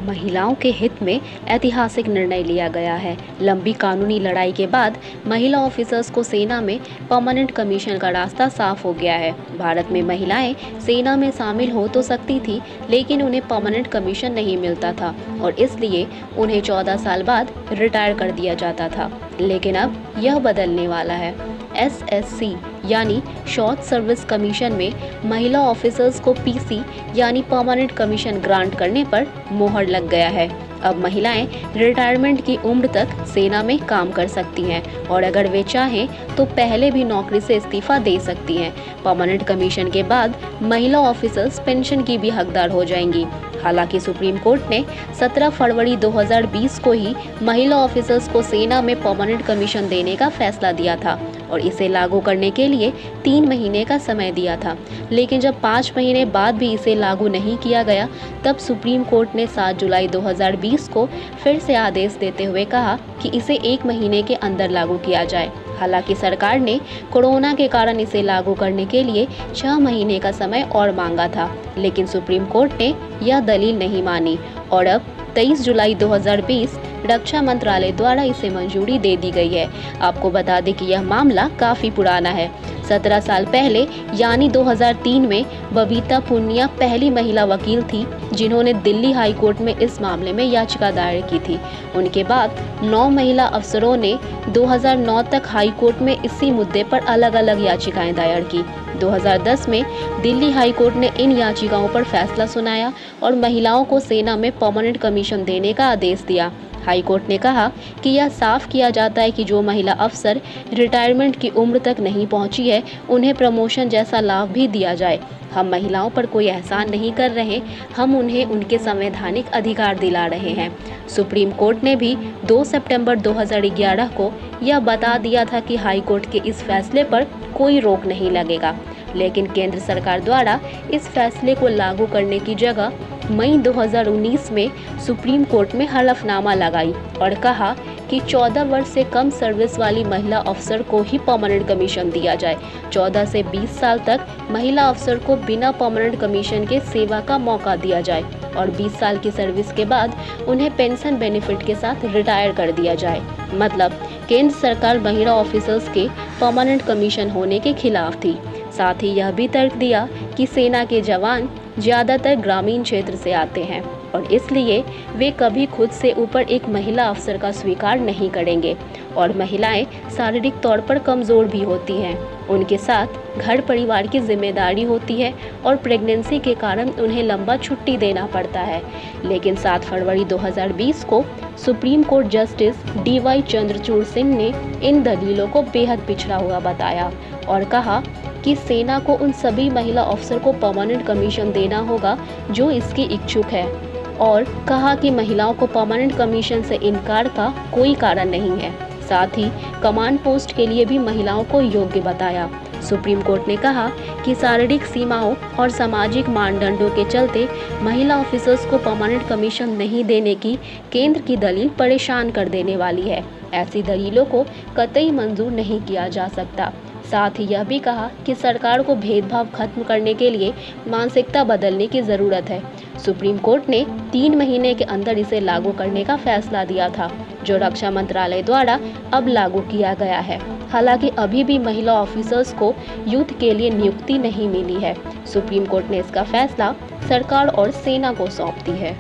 महिलाओं के हित में ऐतिहासिक निर्णय लिया गया है। लंबी कानूनी लड़ाई के बाद महिला ऑफिसर्स को सेना में परमानेंट कमीशन का रास्ता साफ हो गया है। भारत में महिलाएं सेना में शामिल हो तो सकती थी, लेकिन उन्हें परमानेंट कमीशन नहीं मिलता था और इसलिए उन्हें 14 साल बाद रिटायर कर दिया जाता था। लेकिन अब यह बदलने वाला है। SSC यानी शॉर्ट सर्विस कमीशन में महिला ऑफिसर्स को PC यानी परमानेंट कमीशन ग्रांट करने पर मोहर लग गया है। अब महिलाएं रिटायरमेंट की उम्र तक सेना में काम कर सकती हैं और अगर वे चाहें तो पहले भी नौकरी से इस्तीफा दे सकती हैं। परमानेंट कमीशन के बाद महिला ऑफिसर्स पेंशन की भी हकदार हो जाएंगी। हालांकि सुप्रीम कोर्ट ने 17 फरवरी 2020 को ही महिला ऑफिसर्स को सेना में परमानेंट कमीशन देने का फैसला दिया था और इसे लागू करने के लिए 3 महीने का समय दिया था। लेकिन जब 5 महीने बाद भी इसे लागू नहीं किया गया, तब सुप्रीम कोर्ट ने 7 जुलाई 2020 को फिर से आदेश देते हुए कहा कि इसे 1 महीने के अंदर लागू किया जाए। हालांकि सरकार ने कोरोना के कारण इसे लागू करने के लिए 6 महीने का समय और मांगा था, लेकिन सुप्रीम कोर्ट ने यह दलील नहीं मानी और अब 23 जुलाई 2020 रक्षा मंत्रालय द्वारा इसे मंजूरी दे दी गई है। आपको बता दें कि यह मामला काफी पुराना है। 17 साल पहले यानी 2003 में बबीता पूनिया पहली महिला वकील थी जिन्होंने दिल्ली हाई कोर्ट में इस मामले में याचिका दायर की थी। उनके बाद 9 महिला अफसरों ने 2009 तक हाई कोर्ट में इसी मुद्दे पर अलग अलग याचिकाएं दायर की। 2010 में दिल्ली हाई कोर्ट ने इन याचिकाओं पर फैसला सुनाया और महिलाओं को सेना में परमानेंट कमीशन देने का आदेश दिया। हाई कोर्ट ने कहा कि यह साफ किया जाता है कि जो महिला अफसर रिटायरमेंट की उम्र तक नहीं पहुंची है, उन्हें प्रमोशन जैसा लाभ भी दिया जाए। हम महिलाओं पर कोई एहसान नहीं कर रहे, हम उन्हें उनके संवैधानिक अधिकार दिला रहे हैं। सुप्रीम कोर्ट ने भी 2 सितंबर 2011 को यह बता दिया था कि हाई कोर्ट के इस फैसले पर कोई रोक नहीं लगेगा, लेकिन केंद्र सरकार द्वारा इस फैसले को लागू करने की जगह मई 2019 में सुप्रीम कोर्ट में हलफनामा लगाई और कहा कि 14 वर्ष से कम सर्विस वाली महिला अफसर को ही परमानेंट कमीशन दिया जाए। 14 से 20 साल तक महिला अफसर को बिना परमानेंट कमीशन के सेवा का मौका दिया जाए और 20 साल की सर्विस के बाद उन्हें पेंशन बेनिफिट के साथ रिटायर कर दिया जाए। मतलब केंद्र सरकार महिला ऑफिसर्स के परमानेंट कमीशन होने के खिलाफ थी। साथ ही यह भी तर्क दिया कि सेना के जवान ज़्यादातर ग्रामीण क्षेत्र से आते हैं और इसलिए वे कभी खुद से ऊपर एक महिला अफसर का स्वीकार नहीं करेंगे और महिलाएं शारीरिक तौर पर कमज़ोर भी होती हैं। उनके साथ घर परिवार की जिम्मेदारी होती है और प्रेगनेंसी के कारण उन्हें लंबा छुट्टी देना पड़ता है। लेकिन 7 फरवरी 2020 को supreme court justice DY Chandrachud Singh ने इन दलीलों को बेहद पिछड़ा हुआ बताया और कहा कि सेना को उन सभी महिला अफसर को परमानेंट कमीशन देना होगा जो इसकी इच्छुक है और कहा कि महिलाओं को परमानेंट कमीशन से इनकार का कोई कारण नहीं है। साथ ही कमांड पोस्ट के लिए भी महिलाओं को योग्य बताया। सुप्रीम कोर्ट ने कहा कि शारीरिक सीमाओं और सामाजिक मानदंडों के चलते महिला ऑफिसर्स को परमानेंट कमीशन नहीं देने की केंद्र की दलील परेशान कर देने वाली है। ऐसी दलीलों को कतई मंजूर नहीं किया जा सकता। साथ ही यह भी कहा कि सरकार को भेदभाव खत्म करने के लिए मानसिकता बदलने की ज़रूरत है। सुप्रीम कोर्ट ने 3 महीने के अंदर इसे लागू करने का फैसला दिया था, जो रक्षा मंत्रालय द्वारा अब लागू किया गया है। हालांकि अभी भी महिला ऑफिसर्स को युद्ध के लिए नियुक्ति नहीं मिली है। सुप्रीम कोर्ट ने इसका फैसला सरकार और सेना को सौंप दी है।